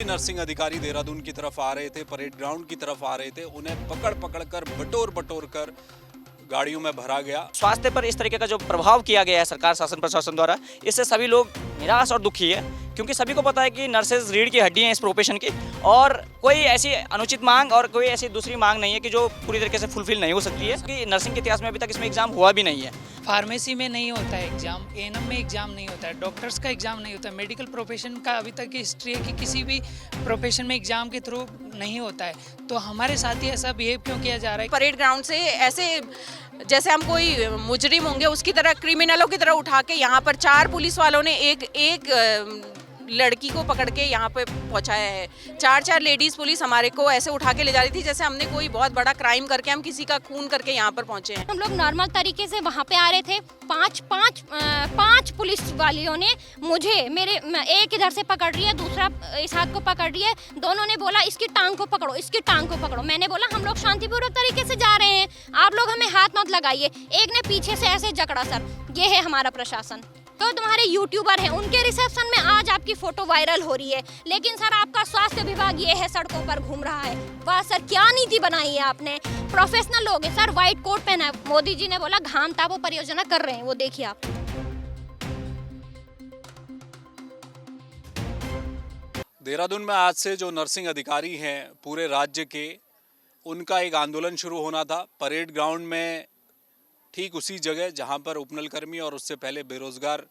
Nursing अधिकारी देहरादून की तरफ आ रहे थे, परेड ग्राउंड की तरफ आ रहे थे। उन्हें पकड़ पकड़ कर बटोर बटोर कर गाड़ियों में भरा गया। स्वास्थ्य पर इस तरीके का जो प्रभाव किया गया है सरकार शासन प्रशासन द्वारा, इससे सभी लोग निराश और दुखी है, क्योंकि सभी को पता है कि नर्सेज रीढ़ की हड्डी हैं इस प्रोफेशन की, और कोई ऐसी अनुचित मांग और कोई ऐसी दूसरी मांग नहीं है कि जो पूरी तरीके से फुलफिल नहीं हो सकती है। कि नर्सिंग के इतिहास में अभी तक इसमें एग्जाम हुआ भी नहीं है। फार्मेसी में नहीं होता है एग्ज़ाम, एएनएम में एग्ज़ाम नहीं होता है, डॉक्टर्स का एग्ज़ाम नहीं होता है, मेडिकल प्रोफेशन का अभी तक की हिस्ट्री है कि किसी भी प्रोफेशन में एग्ज़ाम के थ्रू नहीं होता है। तो हमारे साथ ही ऐसा बिहेव क्यों किया जा रहा है? परेड ग्राउंड से ऐसे जैसे हम कोई मुजरिम होंगे उसकी तरह, क्रिमिनलों की तरह उठा के यहाँ पर 4 पुलिस वालों ने एक लड़की को पकड़ के यहाँ पे पहुँचाया है। 4 लेडीज पुलिस हमारे को ऐसे उठा के ले जा रही थी जैसे हमने कोई बहुत बड़ा क्राइम करके, हम किसी का खून करके यहाँ पर पहुँचे हैं। हम लोग नॉर्मल तरीके से वहाँ पे आ रहे थे। पांच पुलिस वालियों ने मुझे, मेरे एक इधर से पकड़ रही है, दूसरा इस हाथ को पकड़ रही है। दोनों ने बोला इसकी टांग को पकड़ो, इसकी टांग को पकड़ो। मैंने बोला हम लोग शांतिपूर्वक तरीके से जा रहे हैं, आप लोग हमें हाथ मत लगाइए। एक ने पीछे से ऐसे जकड़ा। सर, ये है हमारा प्रशासन। तो तुम्हारे यूट्यूबर हैं, उनके रिसेप्शन में आज आपकी फोटो वायरल हो रही है, लेकिन सर आपका स्वास्थ्य विभाग ये है सड़कों पर घूम रहा है। वाह सर, क्या नीति बनाई है आपने। प्रोफेशनल लोग हैं सर, व्हाइट कोट पहना है। मोदी जी ने बोला घाम ताप परियोजना कर रहे हैं, वो देखिए आप। देहरादून में आज से जो नर्सिंग अधिकारी हैं पूरे राज्य के, उनका एक आंदोलन शुरू होना था परेड ग्राउंड में, ठीक उसी जगह जहां पर उपनल कर्मी और उससे पहले बेरोजगार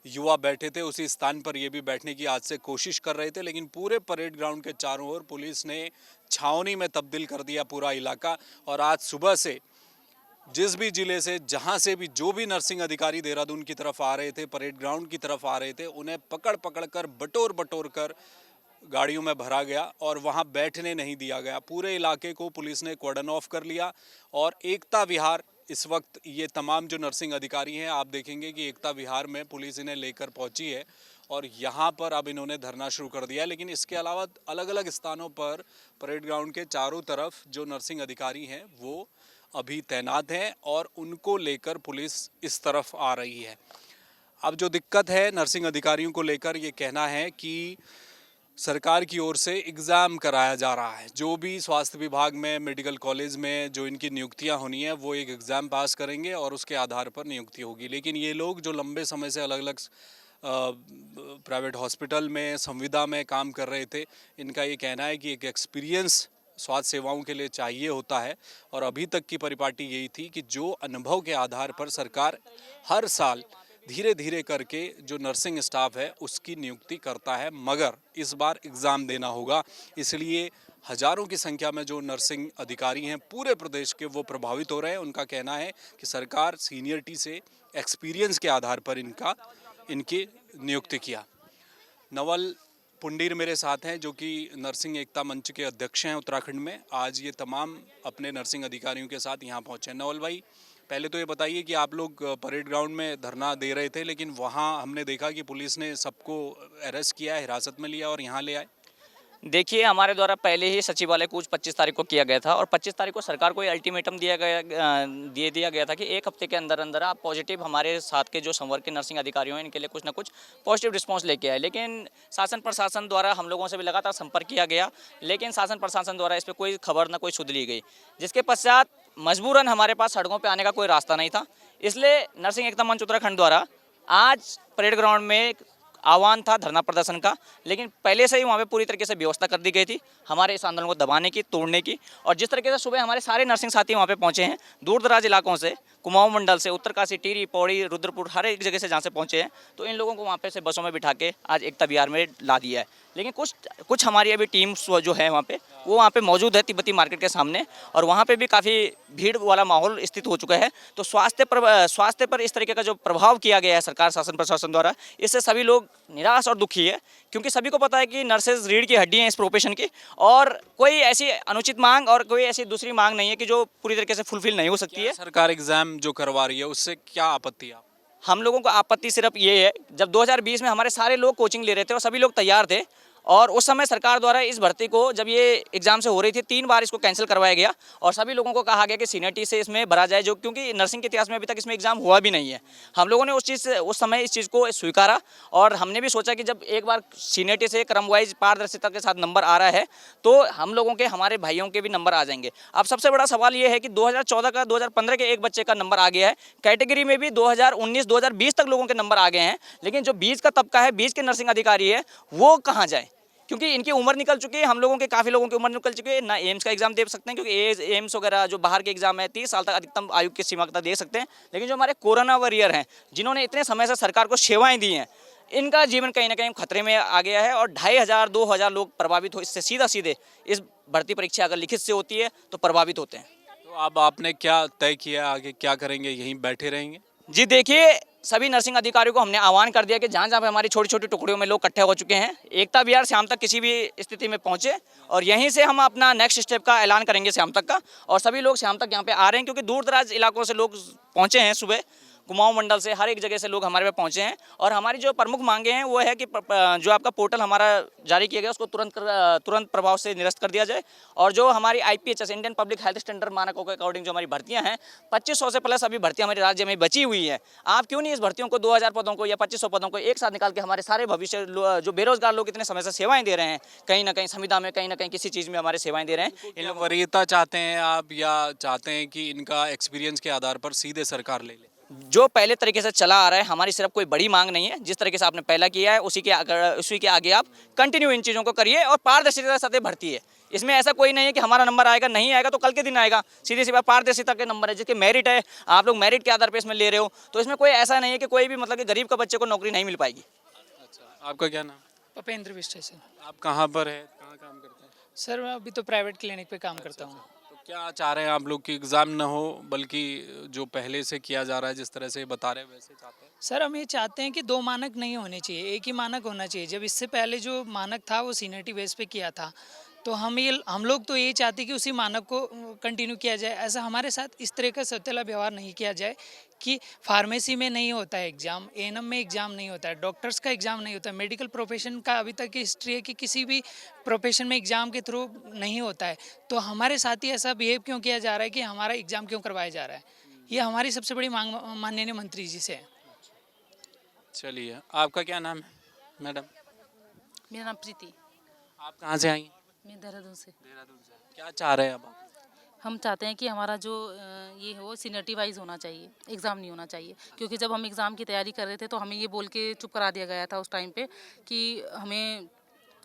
युवा बैठे थे, उसी स्थान पर ये भी बैठने की आज से कोशिश कर रहे थे। लेकिन पूरे परेड ग्राउंड के चारों ओर पुलिस ने छावनी में तब्दील कर दिया पूरा इलाका। और आज सुबह से जिस भी जिले से, जहां से भी जो भी नर्सिंग अधिकारी देहरादून की तरफ आ रहे थे, परेड ग्राउंड की तरफ आ रहे थे, उन्हें पकड़ पकड़ कर बटोर बटोर कर गाड़ियों में भरा गया और वहां बैठने नहीं दिया गया। पूरे इलाके को पुलिस ने कॉर्डन ऑफ कर लिया। और एकता विहार, इस वक्त ये तमाम जो नर्सिंग अधिकारी हैं, आप देखेंगे कि एकता विहार में पुलिस इन्हें लेकर पहुंची है और यहाँ पर अब इन्होंने धरना शुरू कर दिया है। लेकिन इसके अलावा अलग अलग स्थानों पर परेड ग्राउंड के चारों तरफ जो नर्सिंग अधिकारी हैं वो अभी तैनात हैं और उनको लेकर पुलिस इस तरफ आ रही है। अब जो दिक्कत है नर्सिंग अधिकारियों को लेकर, ये कहना है कि सरकार की ओर से एग्ज़ाम कराया जा रहा है। जो भी स्वास्थ्य विभाग में, मेडिकल कॉलेज में जो इनकी नियुक्तियां होनी है, वो एक एग्ज़ाम पास करेंगे और उसके आधार पर नियुक्ति होगी। लेकिन ये लोग जो लंबे समय से अलग अलग प्राइवेट हॉस्पिटल में, संविदा में काम कर रहे थे, इनका ये कहना है कि एक एक्सपीरियंस स्वास्थ्य सेवाओं के लिए चाहिए होता है। और अभी तक की परिपाटी यही थी कि जो अनुभव के आधार पर सरकार हर साल धीरे धीरे करके जो नर्सिंग स्टाफ है उसकी नियुक्ति करता है, मगर इस बार एग्ज़ाम देना होगा। इसलिए हज़ारों की संख्या में जो नर्सिंग अधिकारी हैं पूरे प्रदेश के, वो प्रभावित हो रहे हैं। उनका कहना है कि सरकार सीनियरिटी से, एक्सपीरियंस के आधार पर इनकी नियुक्ति किया। नवल पुंडीर मेरे साथ हैं, जो कि नर्सिंग एकता मंच के अध्यक्ष हैं उत्तराखंड में। आज ये तमाम अपने नर्सिंग अधिकारियों के साथ यहाँ पहुँचे हैं। नवल भाई, पहले तो ये बताइए कि आप लोग परेड ग्राउंड में धरना दे रहे थे, लेकिन वहाँ हमने देखा कि पुलिस ने सबको अरेस्ट किया, हिरासत में लिया और यहाँ ले आए। देखिए, हमारे द्वारा पहले ही सचिवालय कूच 25 तारीख को किया गया था और 25 तारीख को सरकार को अल्टीमेटम दिया गया था कि एक हफ्ते के अंदर अंदर आप पॉजिटिव हमारे साथ के जो संवर्ग के नर्सिंग अधिकारी हैं इनके लिए कुछ ना कुछ पॉजिटिव रिस्पांस लेके आए। लेकिन शासन प्रशासन द्वारा हम लोगों से भी लगातार संपर्क किया गया, लेकिन शासन प्रशासन द्वारा इस पर कोई खबर ना कोई सुध ली गई, जिसके पश्चात मजबूरन हमारे पास सड़कों पर आने का कोई रास्ता नहीं था। इसलिए नर्सिंग एकता मंच उत्तराखंड द्वारा आज परेड ग्राउंड में आह्वान था धरना प्रदर्शन का, लेकिन पहले से ही वहाँ पे पूरी तरीके से व्यवस्था कर दी गई थी हमारे इस आंदोलन को दबाने की, तोड़ने की। और जिस तरीके से सुबह हमारे सारे नर्सिंग साथी वहाँ पे पहुँचे हैं, दूर दराज इलाकों से, कुमाऊं मंडल से, उत्तरकाशी, टिहरी, पौड़ी, रुद्रपुर, हर एक जगह से जहाँ से पहुँचे हैं, तो इन लोगों को वहाँ पे से बसों में बिठा के आज एकता विहार में ला दिया है। लेकिन कुछ हमारी अभी टीम जो है वहाँ पे, वो वहाँ पे मौजूद है तिब्बती मार्केट के सामने, और वहाँ पे भी काफ़ी भीड़ वाला माहौल स्थित हो चुका है। तो स्वास्थ्य पर इस तरीके का जो प्रभाव किया गया है सरकार शासन प्रशासन द्वारा, इससे सभी लोग निराश और दुखी है, क्योंकि सभी को पता है कि नर्सेज रीढ़ की हड्डी हैं इस प्रोफेशन की, और कोई ऐसी अनुचित मांग और कोई ऐसी दूसरी मांग नहीं है कि जो पूरी तरीके से फुलफिल नहीं हो सकती है। सरकार एग्ज़ाम जो करवा रही है उससे क्या आपत्ति है? हम लोगों को आपत्ति सिर्फ ये है, जब 2020 में हमारे सारे लोग कोचिंग ले रहे थे और सभी लोग तैयार थे, और उस समय सरकार द्वारा इस भर्ती को जब ये एग्जाम से हो रही थी 3 बार इसको कैंसिल करवाया गया और सभी लोगों को कहा गया कि सीनियरिटी से इसमें भरा जाए, जो क्योंकि नर्सिंग के इतिहास में अभी तक इसमें एग्जाम हुआ भी नहीं है। हम लोगों ने उस समय इस चीज़ को स्वीकारा और हमने भी सोचा कि जब एक बार सीनियरिटी से क्रम वाइज पारदर्शिता के साथ नंबर आ रहा है तो हम लोगों के, हमारे भाइयों के भी नंबर आ जाएंगे। अब सबसे बड़ा सवाल ये है कि 2014 का 2015 के एक बच्चे का नंबर आ गया है, कैटेगरी में भी 2019-2020 तक लोगों के नंबर आ गए हैं, लेकिन जो बीच का तबका है, बीच के नर्सिंग अधिकारी है, वो कहाँ जाए? क्योंकि इनकी उम्र निकल चुकी है, हम लोगों के काफ़ी लोगों की उम्र निकल चुकी है, ना एम्स का एग्जाम दे सकते हैं क्योंकि एम्स वगैरह जो बाहर के एग्जाम है 30 साल तक अधिकतम आयु की सीमा तक दे सकते हैं, लेकिन जो हमारे कोरोना वॉरियर हैं जिन्होंने इतने समय से सरकार को सेवाएं दी हैं, इनका जीवन कहीं ना कहीं खतरे में आ गया है और 2500-2000 लोग प्रभावित हो, इससे सीधे इस भर्ती परीक्षा अगर लिखित से होती है तो प्रभावित होते हैं। तो अब आपने क्या तय किया, आगे क्या करेंगे? यहीं बैठे रहेंगे? जी देखिए, सभी नर्सिंग अधिकारियों को हमने आह्वान कर दिया कि जहाँ जहाँ पे हमारी छोटी छोटी टुकड़ियों में लोग इकट्ठे हो चुके हैं, एकता विहार शाम तक किसी भी स्थिति में पहुँचे और यहीं से हम अपना नेक्स्ट स्टेप का ऐलान करेंगे शाम तक का। और सभी लोग शाम तक यहाँ पे आ रहे हैं क्योंकि दूर दराज इलाकों से लोग पहुँचे हैं, सुबह कुमाऊं मंडल से हर एक जगह से लोग हमारे पे पहुँचे हैं। और हमारी जो प्रमुख मांगे हैं वो है कि जो आपका पोर्टल हमारा जारी किया गया उसको तुरंत प्रभाव से निरस्त कर दिया जाए और जो हमारी IPHS Indian public health standard मानकों के अकॉर्डिंग जो हमारी भर्तियां हैं 2500 से प्लस अभी भर्तियां हमारे राज्य में बची हुई है। आप क्यों नहीं इस भर्तियों को 2000 पदों को या 2500 पदों को एक साथ निकाल के हमारे सारे भविष्य जो बेरोजगार लोग इतने समय से सेवाएं दे रहे हैं, कहीं ना कहीं संविदा में, कहीं ना कहीं किसी चीज़ में हमारे सेवाएं दे रहे हैं, इन वरीयता चाहते हैं आप या चाहते हैं कि इनका एक्सपीरियंस के आधार पर सीधे सरकार ले ले? जो पहले तरीके से चला आ रहा है, हमारी सिर्फ कोई बड़ी मांग नहीं है। जिस तरीके से आपने पहला किया है उसी के आगे आप कंटिन्यू इन चीज़ों को करिए और पारदर्शिता के साथ भर्ती है। इसमें ऐसा कोई नहीं है कि हमारा नंबर आएगा, नहीं आएगा तो कल के दिन आएगा, सीधी सी बात पारदर्शिता के नंबर है, जिसके मेरिट है, आप लोग मेरिट के आधार पर इसमें ले रहे हो, तो इसमें कोई ऐसा नहीं है कि कोई भी मतलब कि गरीब का बच्चे को नौकरी नहीं मिल पाएगी। अच्छा, आपका क्या नाम? पपेंद्र बिष्ट है सर। आप कहाँ पर है, कहाँ काम करते हैं? सर मैं अभी तो प्राइवेट क्लिनिक पे काम करता हूँ। तो क्या चाह रहे हैं आप लोग कि एग्ज़ाम न हो, बल्कि जो पहले से किया जा रहा है जिस तरह से बता रहे हैं वैसे चाहते हैं? सर हम ये चाहते हैं कि 2 मानक नहीं होने चाहिए, एक ही मानक होना चाहिए। जब इससे पहले जो मानक था वो सीनियरिटी बेस पे किया था, तो हम लोग तो ये चाहते हैं कि उसी मानक को कंटिन्यू किया जाए। ऐसा हमारे साथ इस तरह का सौतेला व्यवहार नहीं किया जाए कि फार्मेसी में नहीं होता है एग्ज़ाम, ANM में एग्ज़ाम नहीं होता है, डॉक्टर्स का एग्ज़ाम नहीं होता है, मेडिकल प्रोफेशन का अभी तक की हिस्ट्री है कि किसी भी प्रोफेशन में एग्ज़ाम के थ्रू नहीं होता है। तो हमारे साथ ही ऐसा बिहेव क्यों किया जा रहा है कि हमारा एग्ज़ाम क्यों करवाया जा रहा है? ये हमारी सबसे बड़ी मांग माननीय मंत्री जी से है। चलिए, आपका क्या नाम है मैडम? मेरा नाम प्रीति। आप कहाँ से आई? मैं देहरादून से। देहरादून से। क्या चाह रहे हैं अब आप? हम चाहते हैं कि हमारा जो ये हो सीनियरिटी वाइज होना चाहिए, एग्ज़ाम नहीं होना चाहिए, क्योंकि जब हम एग्ज़ाम की तैयारी कर रहे थे तो हमें ये बोल के चुप करा दिया गया था उस टाइम पे कि हमें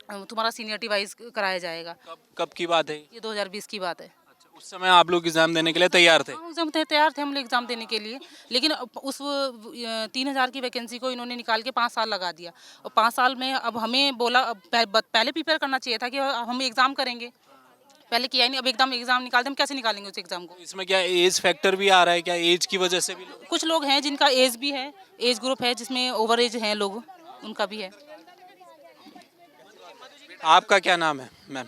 तुम्हारा सीनियरिटी वाइज कराया जाएगा। कब की बात है? ये 2020 की बात है। अच्छा, उस समय आप लोग एग्ज़ाम देने के लिए तैयार थे? हाँ, एग्ज़ाम तैयार थे हम लोग एग्ज़ाम देने के लिए, लेकिन उस 3000 की वैकेंसी को इन्होंने निकाल के 5 साल लगा दिया और 5 साल में अब हमें बोला पहले प्रिपेयर करना चाहिए था कि हम एग्ज़ाम करेंगे, पहले किया ही नहीं। अब एकदम एग्ज़ाम निकालते, हम कैसे निकालेंगे उस एग्ज़ाम को? इसमें क्या एज फैक्टर भी आ रहा है? क्या एज की वजह से भी कुछ लोग हैं जिनका एज भी है, एज ग्रुप है जिसमें ओवर एज हैं लोग, उनका भी है। आपका क्या नाम है मैम?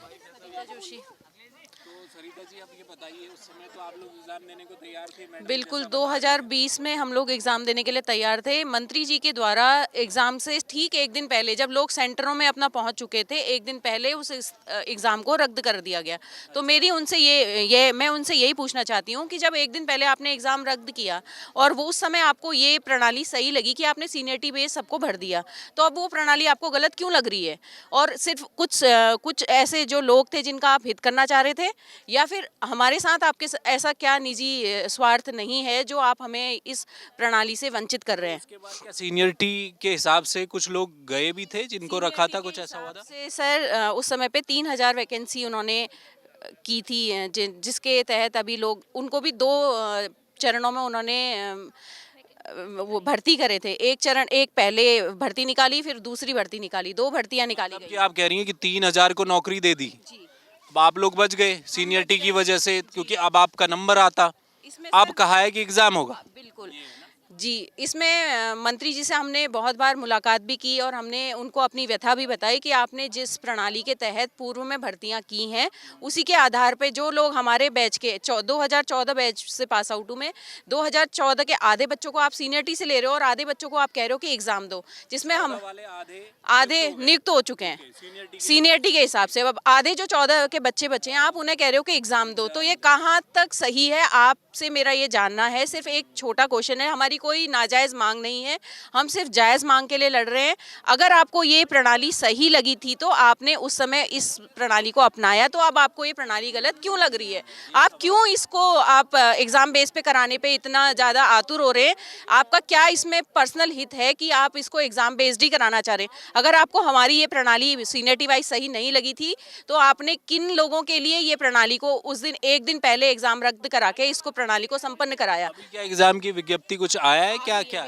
बिल्कुल 2020 में हम लोग एग्ज़ाम देने के लिए तैयार थे। मंत्री जी के द्वारा एग्ज़ाम से ठीक एक दिन पहले, जब लोग सेंटरों में अपना पहुंच चुके थे, एक दिन पहले उस एग्ज़ाम को रद्द कर दिया गया। तो मेरी उनसे मैं उनसे यही पूछना चाहती हूं कि जब एक दिन पहले आपने एग्ज़ाम रद्द किया और वो उस समय आपको ये प्रणाली सही लगी कि आपने सीनियरिटी बेस सबको भर दिया, तो अब वो प्रणाली आपको गलत क्यों लग रही है? और सिर्फ कुछ ऐसे जो लोग थे जिनका आप हित करना चाह रहे थे, या फिर हमारे साथ आपके ऐसा क्या निजी स्वार्थ नहीं है जो आप हमें इस प्रणाली से वंचित कर रहे हैं? इसके बाद क्या सीनियरिटी के हिसाब से कुछ लोग गए भी थे जिनको रखा था, कुछ ऐसा हुआ था? से सर उस समय पे 3000 वैकेंसी उन्होंने की थी, जिसके तहत अभी लोग उनको भी 2 चरणों में उन्होंने वो भर्ती करे थे। एक पहले भर्ती निकाली, फिर दूसरी भर्ती निकाली, 2 भर्तियां निकाली अब गई। कि आप कह रही हैं कि 3000 को नौकरी दे दी, अब आप लोग बच गए सीनियरिटी की वजह से, क्योंकि अब आपका नंबर आता, इसमें अब कहा है कि एग्जाम होगा। बिल्कुल जी, इसमें मंत्री जी से हमने बहुत बार मुलाकात भी की और हमने उनको अपनी व्यथा भी बताई कि आपने जिस प्रणाली के तहत पूर्व में भर्तियां की हैं उसी के आधार पे जो लोग हमारे बैच के 2014 बैच से पास आउट हूँ मैं, 2014 के आधे बच्चों को आप सीनियरिटी से ले रहे हो और आधे बच्चों को आप कह रहे हो कि एग्ज़ाम दो, जिसमें हम आधे नियुक्त हो चुके हैं सीनियरिटी के हिसाब से। अब आधे जो 14 के बच्चे बचे हैं आप उन्हें कह रहे हो कि एग्ज़ाम दो, तो ये कहाँ तक सही है? आपसे मेरा ये जानना है। सिर्फ एक छोटा क्वेश्चन है, हमारी कोई नाजायज़ मांग नहीं है, हम सिर्फ जायज़ मांग के लिए लड़ रहे हैं। अगर आपको ये प्रणाली सही लगी थी तो आपने उस समय इस प्रणाली को अपनाया, तो अब आपको ये प्रणाली गलत क्यों लग रही है? आप क्यों इसको आप एग्ज़ाम बेस पे कराने पे इतना ज़्यादा आतुर हो रहे हैं? आपका क्या इसमें पर्सनल हित है कि आप इसको एग्ज़ाम बेस्ड ही कराना चाह रहे हैं? अगर आपको हमारी ये प्रणाली सीनियरिटी वाइज सही नहीं लगी थी तो आपने किन लोगों के लिए ये प्रणाली को उस दिन एक दिन पहले एग्ज़ाम रद्द करा के इसको प्रणाली को संपन्न कराया? क्या एग्जाम की विज्ञप्ति कुछ आया है? क्या क्या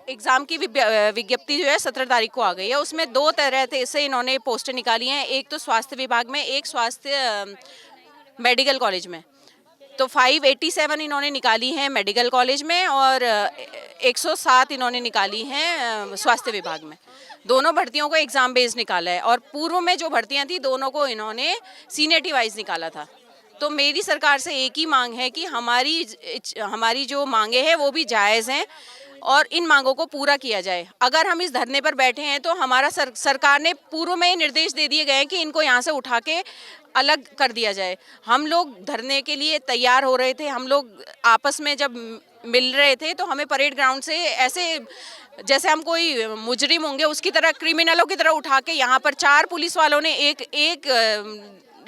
एग्ज़ाम की विज्ञप्ति जो है 17 तारीख को आ गई है। उसमें दो तरह से इन्होंने पोस्टें निकाली हैं, एक तो स्वास्थ्य विभाग में, एक स्वास्थ्य मेडिकल कॉलेज में। तो 587 इन्होंने निकाली हैं मेडिकल कॉलेज में और 107 इन्होंने निकाली हैं स्वास्थ्य विभाग में। दोनों भर्तियों को एग्ज़ाम बेस्ड निकाला है और पूर्व में जो भर्तियां थी दोनों को इन्होंने सीनियरिटी वाइज निकाला था। तो मेरी सरकार से एक ही मांग है कि हमारी जो मांगे हैं वो भी जायज़ हैं और इन मांगों को पूरा किया जाए। अगर हम इस धरने पर बैठे हैं तो हमारा सरकार ने पूर्व में ही निर्देश दे दिए गए हैं कि इनको यहाँ से उठा के अलग कर दिया जाए। हम लोग धरने के लिए तैयार हो रहे थे, हम लोग आपस में जब मिल रहे थे तो हमें परेड ग्राउंड से ऐसे जैसे हम कोई मुजरिम होंगे उसकी तरह, क्रिमिनलों की तरह उठा के यहाँ पर 4 पुलिस वालों ने एक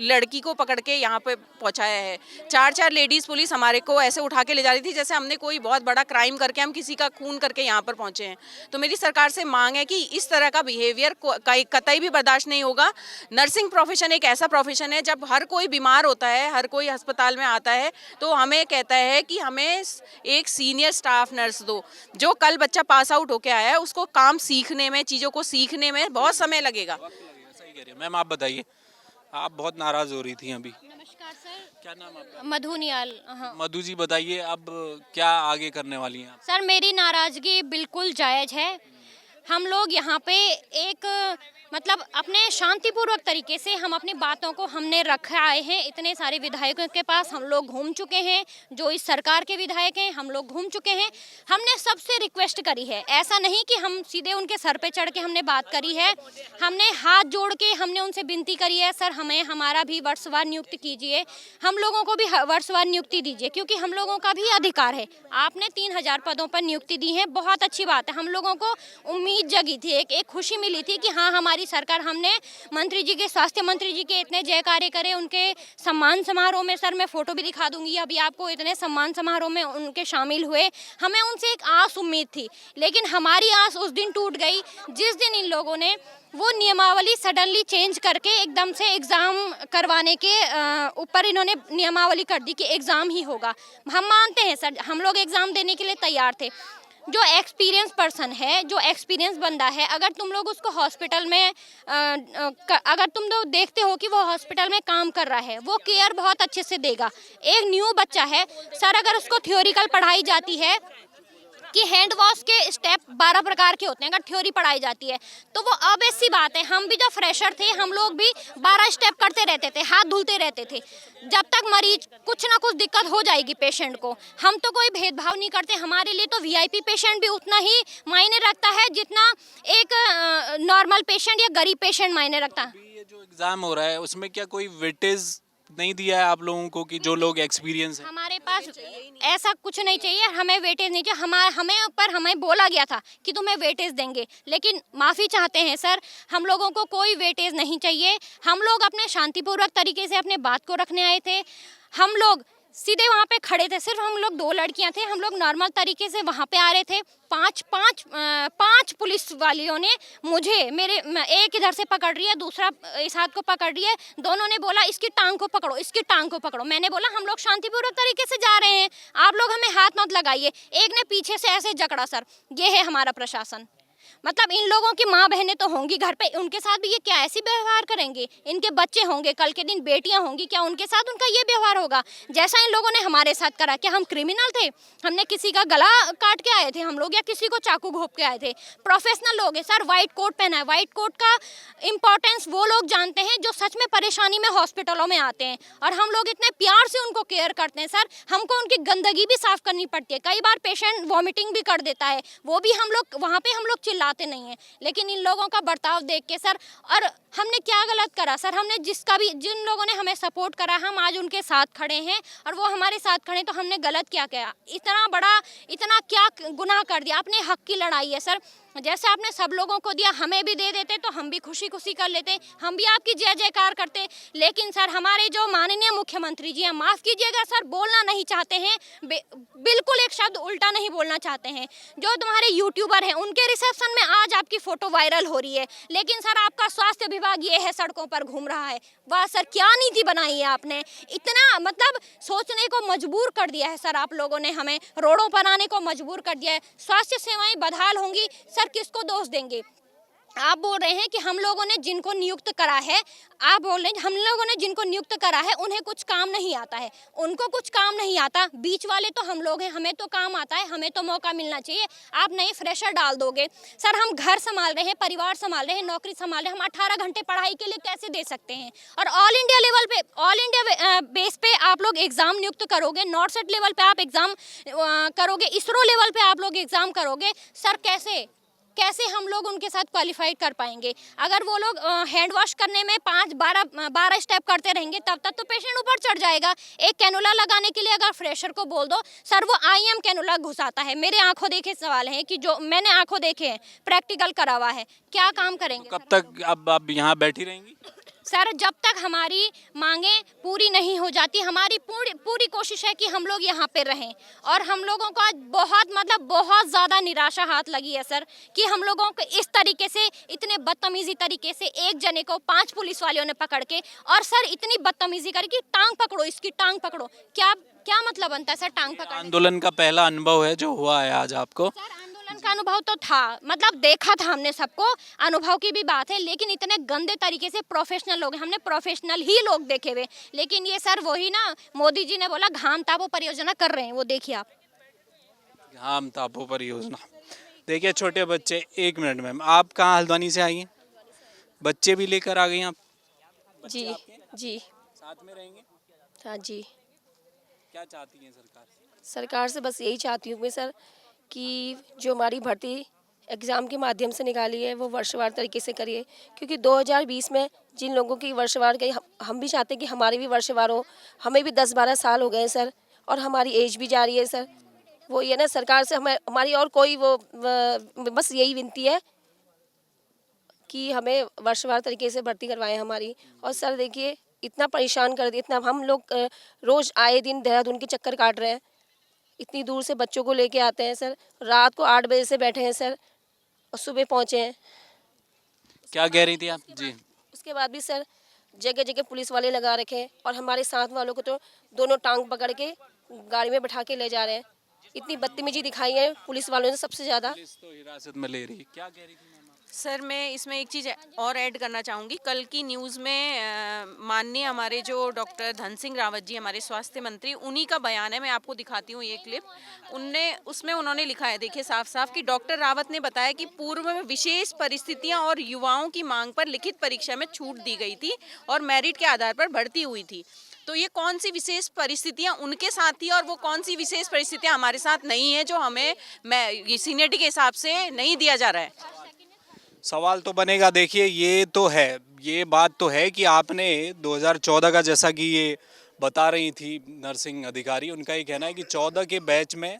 लड़की को पकड़ के यहाँ पे पहुँचाया है। 4 लेडीज़ पुलिस हमारे को ऐसे उठा के ले जा रही थी जैसे हमने कोई बहुत बड़ा क्राइम करके, हम किसी का खून करके यहाँ पर पहुँचे हैं। तो मेरी सरकार से मांग है कि इस तरह का बिहेवियर कतई भी बर्दाश्त नहीं होगा। नर्सिंग प्रोफेशन एक ऐसा प्रोफेशन है जब हर कोई बीमार होता है, हर कोई अस्पताल में आता है तो हमें कहता है कि हमें एक सीनियर स्टाफ नर्स दो। जो कल बच्चा पास आउट होके आया है उसको काम सीखने में, चीज़ों को सीखने में बहुत समय लगेगा। सही कह रही है मैम। आप बताइए, आप बहुत नाराज हो रही थी अभी। नमस्कार सर, क्या नाम आपका? मधु नियाल। हाँ मधु जी बताइए, अब क्या आगे करने वाली हैं आप? सर, मेरी नाराज़गी बिल्कुल जायज़ है। हम लोग यहाँ पे एक मतलब अपने शांतिपूर्वक तरीके से हम अपनी बातों को हमने रखा आए हैं। इतने सारे विधायकों के पास हम लोग घूम चुके हैं, जो इस सरकार के विधायक हैं हम लोग घूम चुके हैं। हमने सबसे रिक्वेस्ट करी है, ऐसा नहीं कि हम सीधे उनके सर पे चढ़ के हमने बात करी है। हमने हाथ जोड़ के हमने उनसे विनती करी है, सर हमें हमारा भी वर्षवार नियुक्त कीजिए, हम लोगों को भी वर्षवार नियुक्ति दीजिए, क्योंकि हम लोगों का भी अधिकार है। आपने 3000 पदों पर नियुक्ति दी है, बहुत अच्छी बात है। हम लोगों को उम्मीद जगी थी, एक खुशी मिली थी कि हाँ हमारी सरकार, हमने मंत्री जी के, स्वास्थ्य मंत्री जी के इतने जयकारे करे, उनके सम्मान समारोह में, सर मैं फोटो भी दिखा दूंगी अभी आपको, इतने सम्मान समारोह में उनके शामिल हुए। हमें उनसे एक आस उम्मीद थी, लेकिन हमारी आस उस दिन टूट गई जिस दिन इन लोगों ने वो नियमावली सडनली चेंज करके एकदम से एग्ज़ाम करवाने के ऊपर इन्होंने नियमावली कर दी कि एग्ज़ाम ही होगा। हम मानते हैं सर, हम लोग एग्ज़ाम देने के लिए तैयार थे। जो एक्सपीरियंस पर्सन है, जो एक्सपीरियंस बंदा है, अगर तुम लोग उसको हॉस्पिटल में अगर तुम लोग देखते हो कि वो हॉस्पिटल में काम कर रहा है, वो केयर बहुत अच्छे से देगा। एक न्यू बच्चा है सर, अगर उसको थ्योरिकल पढ़ाई जाती है कि हैंड वॉश के स्टेप 12 प्रकार के होते हैं, अगर थ्योरी पढ़ाई जाती है तो वो ऑब्वियस सी बात है। हम भी जो फ्रेशर थे हम लोग भी 12 स्टेप करते रहते थे, हाथ धुलते रहते थे। जब तक मरीज कुछ ना कुछ दिक्कत हो जाएगी पेशेंट को, हम तो कोई भेदभाव नहीं करते। हमारे लिए तो वीआईपी पेशेंट भी उतना ही मायने रखता है जितना एक नॉर्मल पेशेंट या गरीब पेशेंट मायने रखता है। ये जो एग्जाम हो रहा है उसमें क्या कोई वेटेज नहीं दिया है आप लोगों को कि जो लोग एक्सपीरियंस है? हमारे पास ऐसा कुछ नहीं चाहिए, हमें वेटेज नहीं चाहिए। हमें बोला गया था कि तुम्हें वेटेज देंगे, लेकिन माफ़ी चाहते हैं सर, हम लोगों को कोई वेटेज नहीं चाहिए। हम लोग अपने शांतिपूर्वक तरीके से अपने बात को रखने आए थे। हम लोग सीधे वहाँ पे खड़े थे, सिर्फ हम लोग 2 लड़कियाँ थे, हम लोग नॉर्मल तरीके से वहाँ पे आ रहे थे। पांच पुलिस वालियों ने मुझे एक इधर से पकड़ रही है, दूसरा इस हाथ को पकड़ रही है। दोनों ने बोला इसकी टांग को पकड़ो, इसकी टांग को पकड़ो। मैंने बोला हम लोग शांतिपूर्वक तरीके से जा रहे हैं, आप लोग हमें हाथ मत लगाइए। एक ने पीछे से ऐसे जकड़ा। सर ये है हमारा प्रशासन, मतलब इन लोगों की माँ बहनें तो होंगी घर पे, उनके साथ भी ये क्या ऐसी व्यवहार करेंगे? इनके बच्चे होंगे, कल के दिन बेटियां होंगी, क्या उनके साथ उनका ये व्यवहार होगा जैसा इन लोगों ने हमारे साथ करा? क्या हम क्रिमिनल थे? हमने किसी का गला काट के आए थे हम लोग, या किसी को चाकू घोंप के आए थे? प्रोफेशनल लोग हैं सर, व्हाइट कोट पहना है। व्हाइट कोट का इम्पोर्टेंस वो लोग जानते हैं जो सच में परेशानी में हॉस्पिटलों में आते हैं, और हम लोग इतने प्यार से उनको केयर करते हैं सर। हमको उनकी गंदगी भी साफ करनी पड़ती है, कई बार पेशेंट वॉमिटिंग भी कर देता है, वो भी हम लोग वहाँ पे हम लोग चिल्लाते नहीं हैं। लेकिन इन लोगों का बर्ताव देख के सर, और हमने क्या गलत करा सर? हमने जिन लोगों ने हमें सपोर्ट करा, हम आज उनके साथ खड़े हैं और वो हमारे साथ खड़े, तो हमने गलत क्या किया? इतना क्या गुनाह कर दिया? अपने हक की लड़ाई है सर, जैसे आपने सब लोगों को दिया हमें भी दे देते तो हम भी खुशी खुशी कर लेते, हम भी आपकी जय जयकार करते। लेकिन सर हमारे जो माननीय मुख्यमंत्री जी हैं, माफ़ कीजिएगा सर, बोलना नहीं चाहते हैं, बिल्कुल एक शब्द उल्टा नहीं बोलना चाहते हैं। जो तुम्हारे यूट्यूबर हैं उनके रिसेप्शन में आज आपकी फ़ोटो वायरल हो रही है, लेकिन सर आपका स्वास्थ्य विभाग ये है सड़कों पर घूम रहा है। वाह सर, क्या नीति बनाई है आपने? इतना मतलब सोचने को मजबूर कर दिया है सर आप लोगों ने, हमें रोडों पर आने को मजबूर कर दिया है। स्वास्थ्य सेवाएं बदहाल होंगी सर, किसको दोष देंगे? आप बोल रहे हैं कि हम लोगों ने जिनको नियुक्त करा है, आप बोल रहे हैं हम लोगों ने जिनको नियुक्त करा है उन्हें कुछ काम नहीं आता है, उनको कुछ काम नहीं आता। बीच वाले तो हम लोग हैं, हमें तो काम आता है, हमें तो मौका मिलना चाहिए। आप नए फ्रेशर डाल दोगे सर? हम घर संभाल रहे हैं, परिवार संभाल रहे हैं, नौकरी संभाल रहे हैं, हम 18 घंटे पढ़ाई के लिए कैसे दे सकते हैं? और ऑल इंडिया लेवल पे, ऑल इंडिया बेस पे आप लोग एग्ज़ाम नियुक्त करोगे, नॉट सेट लेवल पे आप एग्ज़ाम करोगे, इसरो लेवल पे आप लोग एग्ज़ाम करोगे सर, कैसे हम लोग उनके साथ क्वालिफाइड कर पाएंगे? अगर वो लोग हैंड वॉश करने में 5-12 स्टेप करते रहेंगे तब तक तो पेशेंट ऊपर चढ़ जाएगा। एक कैनुला लगाने के लिए अगर फ्रेशर को बोल दो सर, वो IM कैनुला घुसाता है। मेरे आंखों देखे सवाल हैं कि जो मैंने आंखों देखे हैं, प्रैक्टिकल करा हुआ है, क्या काम करेंगे? कब तक अब आप यहाँ बैठी रहेंगी? सर जब तक हमारी मांगें पूरी नहीं हो जाती, हमारी पूरी कोशिश है कि हम लोग यहाँ पे रहें। और हम लोगों को आज बहुत ज़्यादा निराशा हाथ लगी है सर, कि हम लोगों को इस तरीके से, इतने बदतमीजी तरीके से एक जने को 5 पुलिस वालों ने पकड़ के, और सर इतनी बदतमीजी करी कि टांग पकड़ो, इसकी टांग पकड़ो। क्या मतलब बनता है सर टांग पकड़ने? आंदोलन का पहला अनुभव है जो हुआ है आज आपको? सर आंदोलन का अनुभव तो था, मतलब देखा था हमने सबको, अनुभव की भी बात है, लेकिन इतने गंदे तरीके से प्रोफेशनल लोग हैं, हमने प्रोफेशनल ही लोग देखे हुए। लेकिन ये सर वही ना, मोदी जी ने बोला घाम तापो परियोजना कर रहे हैं, वो देखिए आप। घाम तापो परियोजना। देखिए छोटे बच्चे, 1 मिनट मैम, आप कहाँ हल्द्वानी से आई हैं? बच्चे भी लेकर आ गई हैं आप? जी जी साथ में रहेंगे? हाँ जी। क्या चाहती हैं सरकार से? सरकार से बस यही चाहती हूँ मैं सर, कि जो हमारी भर्ती एग्ज़ाम के माध्यम से निकाली है वो वर्षवार तरीके से करिए, क्योंकि 2020 में जिन लोगों की वर्षवार गई, हम भी चाहते हैं कि हमारी भी वर्षवार हो। हमें भी 10-12 साल हो गए सर, और हमारी एज भी जा रही है सर। वो ये ना, सरकार से हमारी और कोई बस यही विनती है कि हमें वर्षवार तरीके से भर्ती करवाएं हमारी। और सर देखिए इतना परेशान कर दिया, इतना हम लोग रोज़ आए दिन देहरादून के चक्कर काट रहे हैं, इतनी दूर से बच्चों को लेके आते हैं सर, रात को 8 बजे से बैठे हैं सर और सुबह पहुँचे हैं। क्या कह रही थी आप? जी। उसके बाद भी सर जगह जगह पुलिस वाले लगा रखे हैं, और हमारे साथ वालों को तो दोनों टांग पकड़ के गाड़ी में बैठा के ले जा रहे हैं। इतनी बदतमीजी दिखाई है पुलिस वालों ने सबसे ज़्यादा। पुलिस तो हिरासत में ले रही है। क्या कह रही थी मैम? सर मैं इसमें एक चीज़ और ऐड करना चाहूँगी। कल की न्यूज़ में माननीय हमारे जो डॉक्टर धन सिंह रावत जी, हमारे स्वास्थ्य मंत्री, उन्हीं का बयान है, मैं आपको दिखाती हूँ ये क्लिप। उसमें उन्होंने लिखा है, देखिए साफ साफ, कि डॉक्टर रावत ने बताया कि पूर्व में विशेष परिस्थितियाँ और युवाओं की मांग पर लिखित परीक्षा में छूट दी गई थी और मेरिट के आधार पर भर्ती हुई थी। तो ये कौन सी विशेष परिस्थितियाँ उनके साथ थी और वो कौन सी विशेष परिस्थितियाँ हमारे साथ नहीं है, जो हमें सीनियरिटी के हिसाब से नहीं दिया जा रहा है? सवाल तो बनेगा। देखिए ये तो है, ये बात तो है कि आपने 2014 का, जैसा कि ये बता रही थी नर्सिंग अधिकारी, उनका ये कहना है कि 14 के बैच में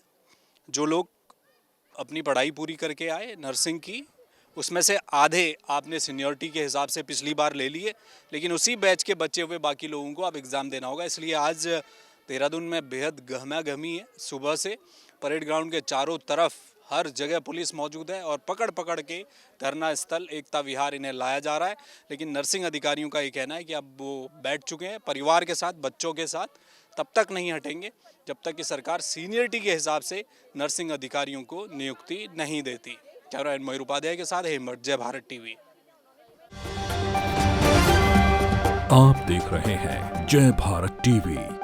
जो लोग अपनी पढ़ाई पूरी करके आए नर्सिंग की, उसमें से आधे आपने सीनियरिटी के हिसाब से पिछली बार ले लिए, लेकिन उसी बैच के बचे हुए बाकी लोगों को अब एग्ज़ाम देना होगा। इसलिए आज देहरादून में बेहद गहमा-गहमी है। सुबह से परेड ग्राउंड के चारों तरफ हर जगह पुलिस मौजूद है और पकड़ पकड़ के धरना स्थल एकता विहार इन्हें लाया जा रहा है। लेकिन नर्सिंग अधिकारियों का ये कहना है कि अब वो बैठ चुके हैं परिवार के साथ, बच्चों के साथ, तब तक नहीं हटेंगे जब तक कि सरकार सीनियरिटी के हिसाब से नर्सिंग अधिकारियों को नियुक्ति नहीं देती। कैमरा मयूर उपाध्याय के साथ हेमंत, जय भारत टीवी। आप देख रहे हैं जय भारत टीवी।